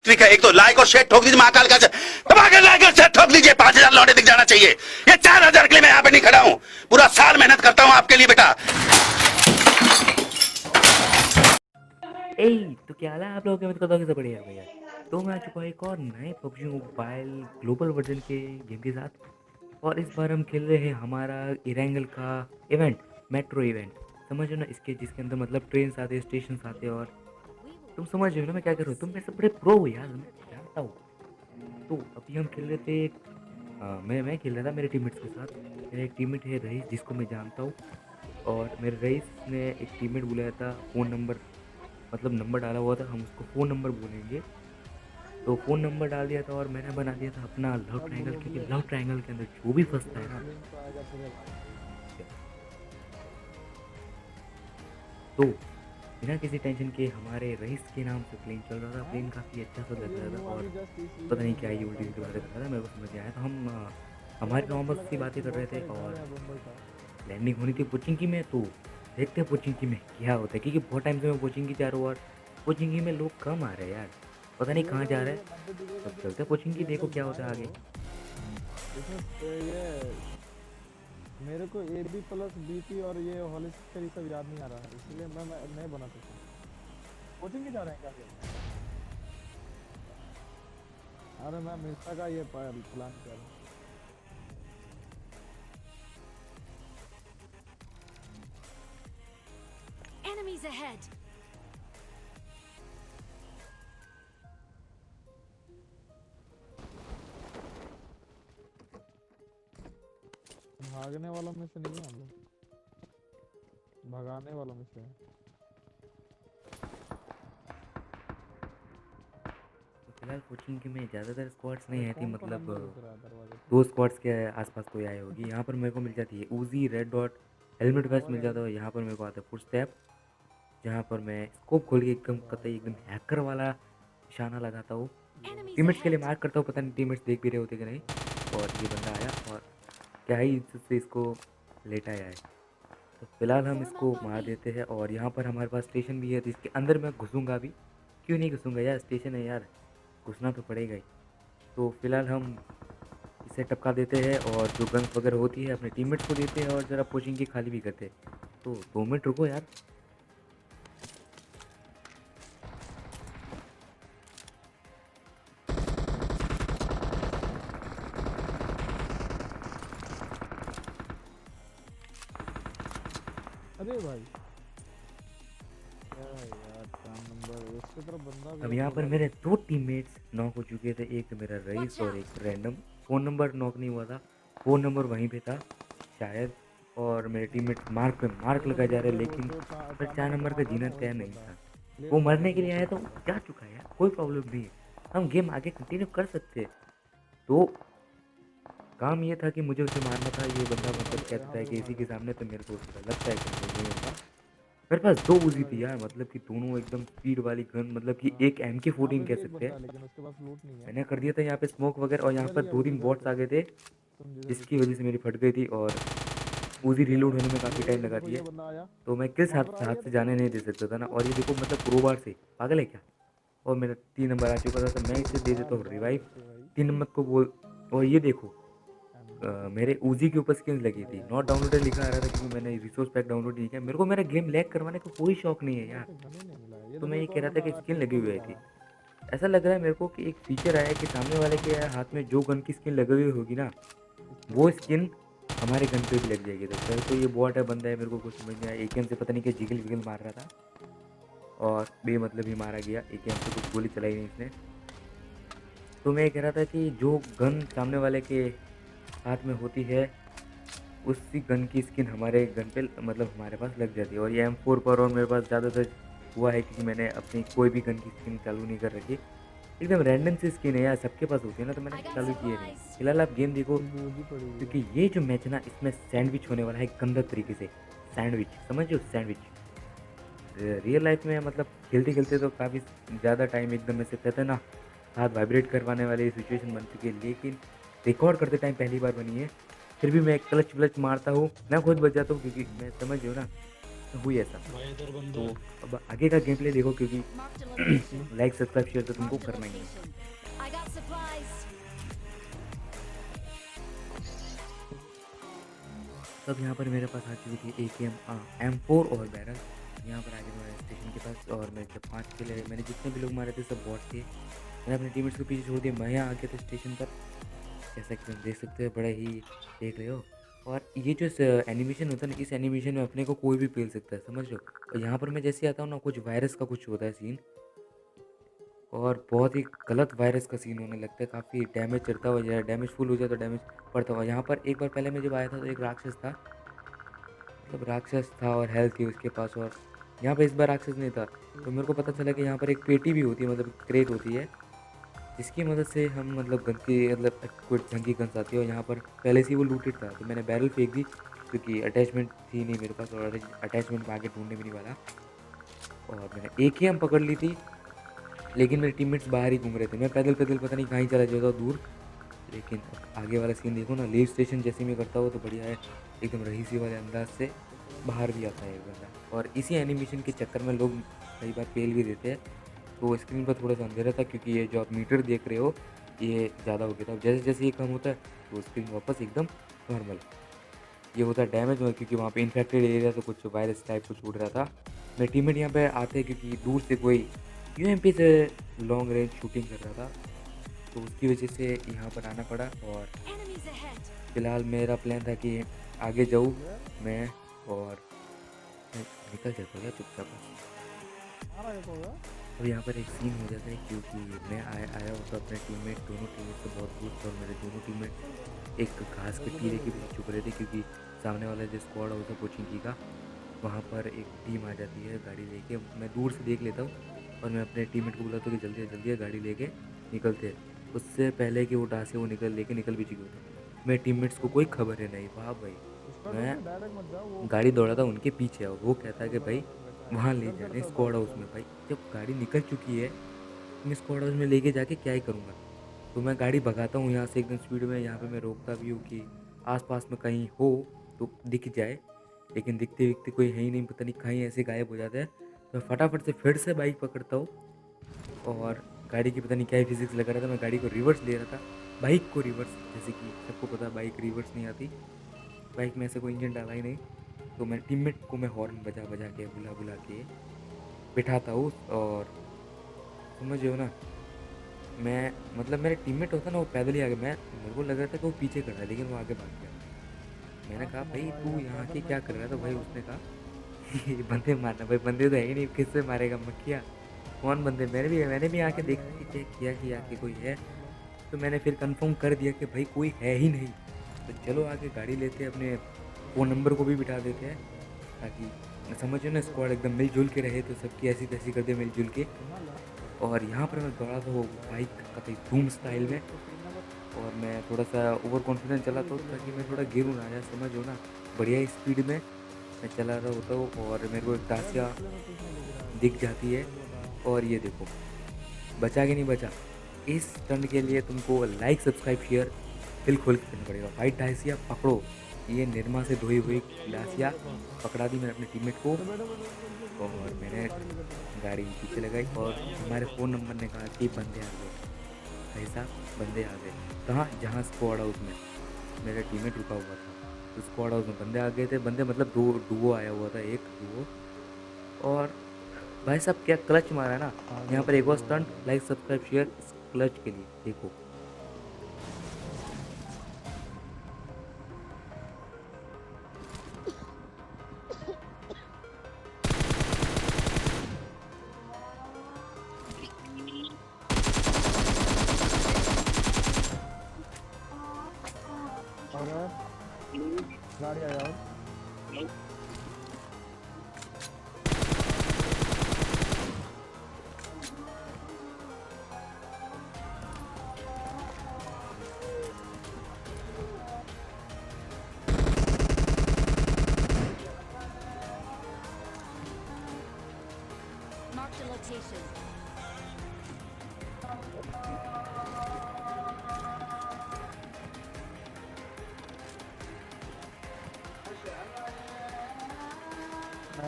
ठीक है, एक तो लाइक और शेयर ठोक दीजिए, महाकाल का दबाकर लाइक और शेयर ठोक दीजिए। 5,000 लौटे दिख जाना चाहिए। ये 4,000 के लिए मैं यहाँ पे नहीं खड़ा हूँ, पूरा साल मेहनत करता हूँ आपके लिए बेटा। तो क्या हाल है आप लोगों के? मैं तो कैसे बढ़िया भैया। तो मैं आ चुका हूँ एक और नए पबजी मोबाइल ग्लोबल वर्जन के गेम के साथ, और इस बार हम खेल रहे हैं हमारा इरेंगल का इवेंट, मेट्रो इवेंट। समझ रहे हो ना, इसके जिसके अंदर मतलब ट्रेन आते हैं, स्टेशन आते हैं, और तुम समझ रहे हो ना मैं क्या कर रहा हूँ। तुम मेरे से बड़े प्रो हो यार, मैं जानता हूँ। तो अभी हम खेल रहे थे मैं खेल रहा था मेरे टीममेट्स के साथ। मेरा एक टीममेट है रईस, जिसको मैं जानता हूँ, और मेरे रईस ने एक टीममेट बुलाया था, फ़ोन नंबर मतलब नंबर डाला हुआ था, हम उसको फ़ोन नंबर बोलेंगे। तो फ़ोन नंबर डाल दिया था और मैंने बना दिया था अपना लव ट्रायंगल, क्योंकि लव ट्रायंगल के अंदर जो भी फंसता है ना, तो बिना किसी टेंशन के हमारे रईस के नाम से प्लेन चल रहा था। प्लेन काफ़ी अच्छा सा लग रहा था, और पता नहीं क्या ये उल्टी उल्टी बातें कर रहा था, मेरे को समझ नहीं आया। तो हम हमारी नॉर्मल सी बातें कर रहे थे, और लैंडिंग होनी थी पोचिंकी में। तो देखते हैं पोचिंकी में क्या होता है, क्योंकि बहुत टाइम से मैं पोचिंकी जा रहा हूँ, और पोचिंकी में लोग कम आ रहे हैं यार, पता नहीं कहाँ जा रहे हैं। तब चलते हैं पोचिंकी, देखो क्या होता है आगे। ये मेरे को A B plus B P और ये हॉलिस्टिक ये सब याद नहीं आ रहा है, इसलिए मैं नहीं बना सकता। कोचिंग के जा रहे हैं क्या फिर? अरे मैं मिर्चा का ये प्लान कर रहा हूँ। Enemies ahead. भागने वालों में से नहीं है हम लोग, भगाने वालों में से है। तो फिलहाल पोचिंकी में ज़्यादातर स्क्वाड्स नहीं आती, मतलब दरवाजे 2 स्क्वाड्स के आसपास कोई आई होगी। यहाँ पर मेरे को मिल जाती है उजी, रेड डॉट, हेलमेट वेस्ट मिल जाता है। यहाँ पर मेरे को आता है फुट स्टेप, जहाँ पर मैं स्कोप खोल के एकदम कतई एकदम हैकर वाला निशाना लगाता हूँ। Enemies टीममेट्स के लिए ahead. मार्क करता हूँ, पता नहीं टीममेट्स देख भी रहे होते कि नहीं। और ये बंदा आया और क्या ही इज्जत से इसको लेटाया है। तो फिलहाल हम इसको मार देते हैं, और यहाँ पर हमारे पास स्टेशन भी है, तो इसके अंदर मैं घुसूँगा भी। क्यों नहीं घुसूँगा यार, स्टेशन है यार, घुसना तो पड़ेगा ही। तो फिलहाल हम इसे टपका देते हैं, और जो गन्स वगैरह होती है अपने टीममेट्स को देते हैं, और ज़रा पोचिंग की खाली भी करते हैं। तो 2 मिनट रुको यार। अरे भाई क्या यार, 4 नंबर उसके तरफ बंदा भी अब है, यहाँ पर बोला मेरे 2 टीममेट्स नॉक हो चुके थे, एक मेरा रईस Watch और out. एक रैंडम। फ़ोन नंबर नॉक नहीं हुआ था, फ़ोन नंबर वहीं पे था शायद, और मेरे टीममेट मार्क पे मार्क लगाए जा रहे हैं, लेकिन पर 4 नंबर का जीना तय नहीं था। वो मरने के लिए आया तो जा चुका है यार, कोई प्रॉब्लम नहीं है, हम गेम आगे कंटिन्यू कर सकते हैं। तो काम ये था कि मुझे उसे मारना था। ये बंदा मतलब कहता था कि इसी के सामने, तो मेरे को लगता है कि नहीं होगा। मेरे पास 2 उज़ी थी यार, मतलब कि दोनों एकदम स्पीड वाली गन, मतलब कि एक MK14 कह सकते हैं। लेकिन उसके पास लूट नहीं है। मैंने कर दिया था यहाँ पे स्मोक वगैरह, और यहाँ पर 2-3 बॉट्स आ गए थे, जिसकी वजह से मेरी फट गई थी, और उज़ी रीलोड होने में काफ़ी टाइम लगा दिया। बंदा आया तो मैं किस हाथ से जाने नहीं दे सकता था ना। और ये देखो मतलब क्रोबार से, पागल है क्या। और मेरा 3 नंबर आ चुका था, तो मैं इसे दे देता हूँ रिवाइव 3 नंबर को बोल। और ये देखो मेरे उजी के ऊपर स्किन लगी थी, नॉट डाउनलोडेड लिखा आ रहा था, क्योंकि मैंने रिसोर्स पैक डाउनलोड नहीं किया। मेरे को मेरा गेम लैग करवाने का कोई शौक नहीं है यार। तो मैं ये कह रहा था कि स्किन लगी हुई थी। ऐसा लग रहा है मेरे को कि एक फीचर आया है कि सामने वाले के हाथ में जो गन की स्किन लगी हुई होगी ना, वो स्किन हमारे गन पे भी लग जाएगी। तो फिर तो ये बॉट है, बंदा है, मेरे को कुछ समझ नहीं आया। AKM से पता नहीं क्या जिगल विगल मार रहा था, और बेमतलब ही मारा गया। AKM से कुछ गोली चलाई नहीं इसने। तो मैं ये कह रहा था कि जो गन सामने वाले के हाथ में होती है, उसी गन की स्किन हमारे गन पे मतलब हमारे पास लग जाती है। और ये M4 पर, और मेरे पास ज़्यादातर हुआ है क्योंकि मैंने अपनी कोई भी गन की स्किन चालू नहीं कर रखी। एकदम रैंडम सी स्किन है यार, सबके पास होती है ना, तो मैंने चालू किए नहीं। फिलहाल आप गेम देखो, क्योंकि ये जो मैच है ना, इसमें सैंडविच होने वाला है गंदा तरीके से। सैंडविच समझ लो, सैंडविच रियल लाइफ में मतलब खेलते खेलते तो काफ़ी ज़्यादा टाइम एकदम ऐसे कहते हैं ना, हाथ वाइब्रेट करवाने वाली सिचुएशन बन चुकी है, लेकिन रिकॉर्ड करते टाइम पहली बार बनी है। फिर भी मैं क्लच व्लच मारता हूँ, मैं खुद बच जाता हूँ, क्योंकि मैं समझ रही हूँ ना, हुई ऐसा। भाई इधर बंदा तो है। अब आगे का गेम प्ले देखो, क्योंकि Marked a location. Like subscribe share तो तुमको Marked a करना ही है। location. I got supplies. तब यहाँ पर मेरे पास आ चुकी थी M4 और बैरल। यहाँ पर आगे मैं स्टेशन के पास, और मैं जब 5 किले मैंने जितने भी लोग मारे थे सब बॉट थे। मैंने अपने टीममेट्स को पीछे छोड़ दिया, मैं यहाँ आ गया था स्टेशन पर। जैसा कि तुम देख सकते हो, बड़ा ही देख रहे हो। और ये जो एनिमेशन होता है ना, इस एनिमेशन में अपने को कोई भी पेल सकता है, समझ लो। और यहाँ पर मैं जैसे आता हूँ ना, कुछ वायरस का कुछ होता है सीन, और बहुत ही गलत वायरस का सीन होने लगता है। काफ़ी डैमेज चढ़ता हुआ जाए, डैमेज फुल हो जाए तो डैमेज पड़ता हुआ। यहाँ पर एक बार पहले मैं जब आया था तो एक राक्षस था, मतलब राक्षस था और हेल्थ थी उसके पास, और यहाँ पे इस बार राक्षस नहीं था। तो मेरे को पता चला कि यहाँ पर एक पेटी भी होती है, मतलब क्रेट होती है, जिसकी मदद से हम मतलब गन की मतलब कुछ ढंग की गन्स आती है। और यहाँ पर पहले से ही वो लूटेड था, तो मैंने बैरल फेंक दी, क्योंकि अटैचमेंट थी नहीं मेरे पास, और अटैचमेंट में आगे ढूंढने भी नहीं वाला। और मैंने एक ही हम पकड़ ली थी, लेकिन मेरे टीममेट्स बाहर ही घूम रहे थे। मैं पैदल पैदल पता नहीं कहाँ ही चला जाता दूर। लेकिन अब आगे वाला सीन देखो ना, लीव स्टेशन जैसे मैं करता हूँ तो बढ़िया है, एकदम रईसी वाले अंदाज से बाहर भी आता है एक बंदा। और इसी एनिमेशन के चक्कर में लोग कई बार पेल भी देते हैं। तो स्क्रीन पर थोड़ा सा अंधेरा था, क्योंकि ये जो आप मीटर देख रहे हो ये ज़्यादा हो गया था। जैसे जैसे ये कम होता है तो स्क्रीन वापस एकदम नॉर्मल। ये होता है डैमेज हुआ, क्योंकि वहाँ पे इन्फेक्टेड एरिया तो कुछ वायरस टाइप कुछ उड़ रहा था। मेरे टीममेट यहाँ पे आते हैं, क्योंकि दूर से कोई यूएमपी से लॉन्ग रेंज शूटिंग कर रहा था, तो उसकी वजह से यहाँ पर आना पड़ा। और Enemies ahead. फिलहाल मेरा प्लान था कि आगे जाऊँ मैं, और मैं निकल जाता हूँ चुपचाप। आ रहा है तो होगा। अब यहाँ पर एक सीन हो जाता है, क्योंकि मैं आया हूँ तो अपने टीममेट, दोनों टीममेट से बहुत दूर थे, और मेरे दोनों टीममेट एक घास के टीले के पीछे छुप रहे थे, क्योंकि सामने वाला जो स्क्वाड होता है कोचिंग का, वहाँ पर एक टीम आ जाती है गाड़ी लेके। मैं दूर से देख लेता हूँ, और मैं अपने टीममेट को बुलाता हूँ कि जल्दी है गाड़ी लेके निकलते हैं। उससे पहले कि वो डासे वो निकल भी चुके होते। मेरे टीममेट्स को कोई खबर है नहीं। वाह भाई, मैं डायरेक्ट मत जाओ, वो गाड़ी दौड़ा था उनके पीछे, और वो कहता है कि भाई वहाँ ले जाने स्क्वाड हाउस में। भाई जब गाड़ी निकल चुकी है, मैं स्क्वाड हाउस में लेके जाके क्या ही करूँगा। तो मैं गाड़ी भगाता हूँ यहाँ से एकदम स्पीड में। यहाँ पे मैं रोकता भी हूँ कि आसपास में कहीं हो तो दिख जाए, लेकिन दिखते दिखते कोई है ही नहीं, पता नहीं कहीं ऐसे गायब हो जाता है। तो मैं फटाफट से फिर से बाइक पकड़ता हूँ, और गाड़ी की पता नहीं क्या ही फिजिक्स लगा रहा था, मैं गाड़ी को रिवर्स ले रहा था, बाइक को रिवर्स। जैसे कि सबको पता है बाइक रिवर्स नहीं आती, बाइक में ऐसे कोई इंजन डाला ही नहीं। तो मैं टीममेट को मैं हॉर्न बजा के बुला के बिठाता हूँ, और समझ रहे हो ना, मैं मतलब मेरे टीममेट होता ना वो पैदल ही आगे, मेरे को लग रहा था कि वो पीछे कर रहा है, लेकिन वो आगे भाग गया। मैंने कहा भाई तू यहाँ के क्या कर रहा था। भाई उसने कहा ये बंदे मारना। भाई बंदे तो है ही नहीं, किससे मारेगा मक्खिया, कौन बंदे। मैंने भी आके देखा कि चेक किया कि आके कोई है, तो मैंने फिर कंफर्म कर दिया कि भाई कोई है ही नहीं। तो चलो आगे गाड़ी लेते हैं, अपने फ़ोन नंबर को भी बिठा देते हैं, ताकि समझो ना स्क्वाड एकदम मिलजुल के रहे, तो सबकी ऐसी तैसी कर दे मिलजुल के। और यहाँ पर मैं दौड़ा था वो बाइक का धूम स्टाइल में, और मैं थोड़ा सा ओवर कॉन्फिडेंस चला था ताकि मैं थोड़ा गिरूँ ना जाए, समझो ना। बढ़िया स्पीड में मैं चला रहा होता हूँ, और मेरे को एक दासिया दिख जाती है। और ये देखो बचा कि नहीं बचा। इस स्टंट के लिए तुमको लाइक सब्सक्राइब शेयर दिल खोल के करना पड़ेगा। भाई डायसिया पकड़ो, ये निर्मा से धोई हुई डायसिया पकड़ा दी मैंने अपने टीममेट को, और मैंने गाड़ी पीछे लगाई, और हमारे फ़ोन नंबर ने कहा कि बंदे आ गए। भाई साहब बंदे आ गए कहाँ, जहाँ स्क्वाड हाउस में मेरा टीममेट रुका हुआ था, तो स्क्वाड हाउस में बंदे आ गए थे। बंदे मतलब दो डुओ आया हुआ था, एक डुओ। और भाई साहब क्या क्लच मारा ना यहाँ पर, एक और स्टंट। लाइक सब्सक्राइब शेयर इस क्लच के लिए देखो। और गाड़ी आया और Marked a location.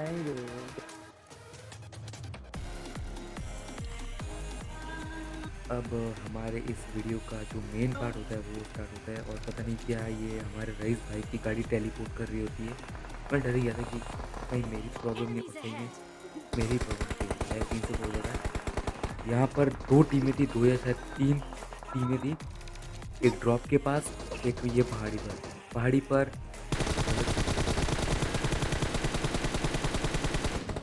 नहीं रे अब हमारे इस वीडियो का जो मेन पार्ट होता है वो स्टार्ट होता है। और पता नहीं क्या ये हमारे रईस भाई की गाड़ी टेलीपोर्ट कर रही होती है। मैं डर ही गया था कि भाई मेरी प्रॉब्लम नहीं हो सही है, मेरी प्रॉब्लम थी। मैं 3 से बोल रहा था। यहाँ पर 2 टीमें थी, 2 या शायद 3 टीमें थी। एक ड्रॉप के पास, एक ये पहाड़ी पर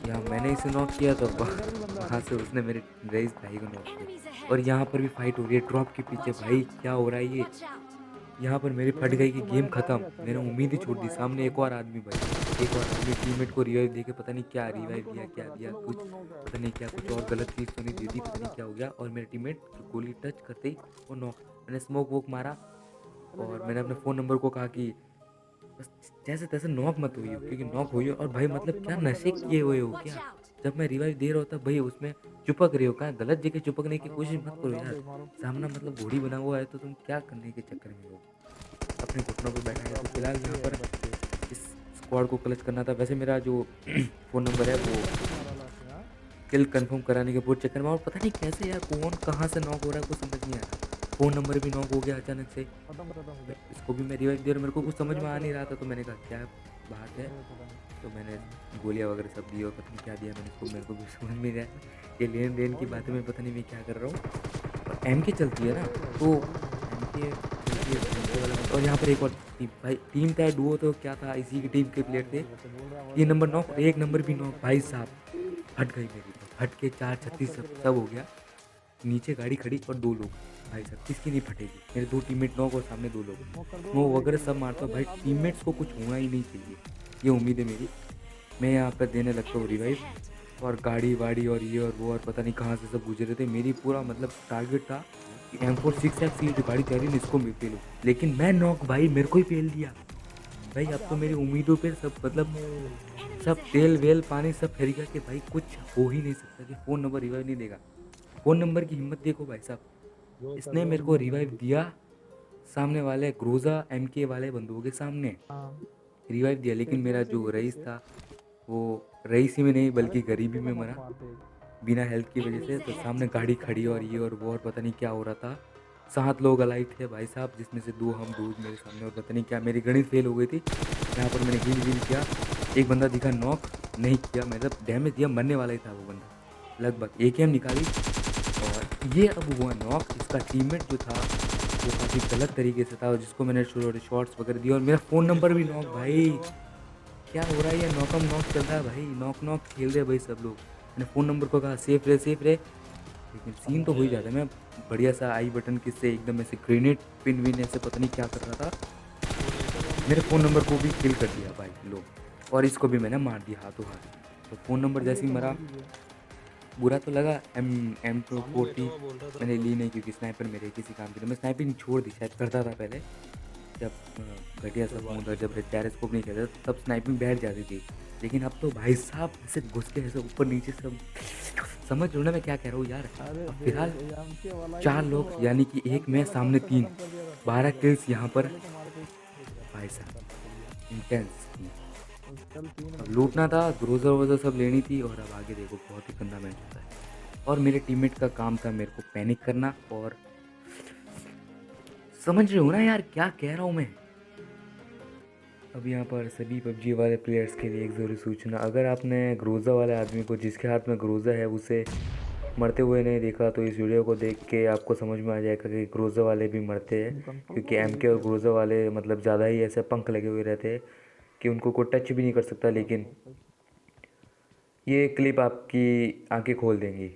यहाँ मैंने इसे नॉक किया तो वहाँ से उसने मेरे रईस भाई को नॉक किया। Enemies ahead. और यहाँ पर भी फाइट हो रही है ड्रॉप के पीछे। भाई क्या हो रहा है ये? Watch out. यहाँ पर मेरी फट गई कि गेम खत्म। मैंने उम्मीद ही छोड़ दी। सामने एक और आदमी भाई, एक और आदमी टीममेट को रिवाइव देके पता नहीं क्या रिवाइव दिया, क्या दिया, कुछ पता नहीं क्या, कुछ और गलत चीज़ तो नहीं दी थी, पता नहीं क्या हो गया। और मेरे टीममेट गोली टच करते ही वो नॉक। मैंने स्मोक वोक मारा और मैंने अपने फ़ोन नंबर को कहा कि बस जैसे तैसे नॉक मत हुई हो, क्योंकि नॉक हुई हो। और भाई मतलब क्या नशे किए हुए हो Watch क्या? out. जब मैं रिवाइव दे रहा होता भाई उसमें चिपक रहे हो। कहाँ गलत जगह चिपकने की कोशिश मत करो यार। सामना मतलब घोड़ी बना हुआ है तो तुम क्या करने के चक्कर में हो? अपने घुटनों पे बैठा है। तो फिलहाल यहाँ पर इस स्क्वाड को क्लच करना था। वैसे मेरा जो फ़ोन नंबर है वो किल कंफर्म कराने के पूरे चक्कर में, और पता नहीं कैसे यार कौन कहाँ से नॉक हो रहा है कुछ समझ नहीं आ रहा। फ़ोन नंबर भी नॉक हो गया अचानक से। इसको भी मैं रिवाइव दे रहा हूँ, मेरे को कुछ समझ में आ नहीं रहा था। तो मैंने कहा क्या बात है, तो मैंने गोलियाँ वगैरह सब दी और पता नहीं क्या दिया मैंने इसको, मेरे को भी समझ में नहीं आया। ये लेन देन की बातें मैं पता नहीं मैं क्या कर रहा हूँ। और एम के चलती है ना, तो एम के वाला। और यहाँ पर एक और टीम, भाई टीम था डुओ, तो क्या था, इसी की टीम के प्लेयर थे। 3 नंबर नॉक, 1 नंबर भी नॉक। भाई साहब फट गई मेरी, तो फट के 4-36 सब हो गया। नीचे गाड़ी खड़ी और 2 लोग। भाई साहब किसकी नहीं फटेगी? मेरे 2 टीममेट नॉक और सामने 2 लोग। स्मोक वगैरह सब मारता हूँ। भाई टीममेट्स को कुछ होना ही नहीं चाहिए, ये उम्मीद है मेरी। मैं यहाँ पर देने लगता हूँ रिवाइव। और गाड़ी वाड़ी और ये और वो और पता नहीं कहाँ से सब गुजरे थे। मेरी पूरा मतलब टारगेट था कि M4 जो गाड़ी जा रही है इसको मैं पेलूँ, लेकिन मैं नॉक। भाई मेरे को ही पेल दिया। भाई अब तो मेरी उम्मीदों पे सब मतलब सब तेल वेल पानी सब फेर गया कि भाई कुछ हो ही नहीं सकता कि फ़ोन नंबर रिवाइव नहीं देगा। फ़ोन नंबर की हिम्मत देखो भाई साहब, इसने मेरे को रिवाइव दिया सामने वाले ग्रोजा MK वाले बंदूकों के सामने रिवाइव दिया। लेकिन मेरा जो रईस था वो रईस ही में नहीं बल्कि गरीबी में मरा बिना हेल्थ की वजह से। तो सामने गाड़ी खड़ी और ये और वो और पता नहीं क्या हो रहा था। 7 लोग अलाइव थे भाई साहब, जिसमें से 2 हम 2 मेरे सामने। और पता नहीं क्या मेरी गणित फेल हो गई थी। यहाँ पर मैंने हील किया, एक बंदा दिखा नॉक नहीं किया, मतलब डैमेज दिया, मरने वाला ही था वो बंदा। लगभग AKM निकाली और ये अब हुआ नॉक। इसका टीममेट जो था वो काफ़ी गलत तरीके से था, और जिसको मैंने शॉर्ट्स वगैरह दिया। और मेरा फ़ोन नंबर भी नॉक। भाई क्या हो रहा है? ये नॉकम नॉक चल रहा है भाई, नॉक खेल रहे भाई सब लोग। मैंने फ़ोन नंबर को कहा सेफ रहे, लेकिन सीन तो हो ही जाता है। मैं बढ़िया सा आई बटन किससे एकदम ऐसे ग्रेनेड पिन विन ऐसे पता नहीं क्या कर रहा था। मेरे फ़ोन नंबर को भी किल कर दिया भाई लोग, और इसको भी मैंने मार दिया हाथों हाथ। तो फ़ोन नंबर जैसे ही मरा बुरा तो लगा। M240 मैंने ली नहीं क्योंकि स्नाइपर मेरे किसी काम की, तो मैं स्नाइपिंग छोड़ दी। शायद करता था पहले जब घटिया सब होता, जब टेरेस्कोप नहीं खेलता तब स्नाइपिंग बैठ जाती थी। लेकिन अब तो भाई साहब ऐसे घुस के ऐसे ऊपर नीचे सब समझ लो ना मैं क्या कह रहा हूँ यार। अब फिलहाल 4 लोग यानी कि एक मैं सामने 3, 12 किल्स यहाँ पर भाई साहब इंटेंस। अब लूटना था, ग्रोजर वोजर सब लेनी थी, और अब आगे देखो बहुत ही गंदा मैच होता है। और मेरे टीममेट का काम था मेरे को पैनिक करना। और समझ रहे हो ना यार क्या कह रहा हूँ मैं। अब यहाँ पर सभी PUBG वाले प्लेयर्स के लिए एक ज़रूरी सूचना, अगर आपने ग्रोजा वाले आदमी को जिसके हाथ में ग्रोजा है उसे मरते हुए नहीं देखा तो इस वीडियो को देख के आपको समझ में आ जाएगा कि ग्रोजा वाले भी मरते हैं। क्योंकि MK और ग्रोजा वाले मतलब ज़्यादा ही ऐसे पंख लगे हुए रहते हैं कि उनको कोई टच भी नहीं कर सकता। लेकिन ये क्लिप आपकी आंखें खोल देंगी।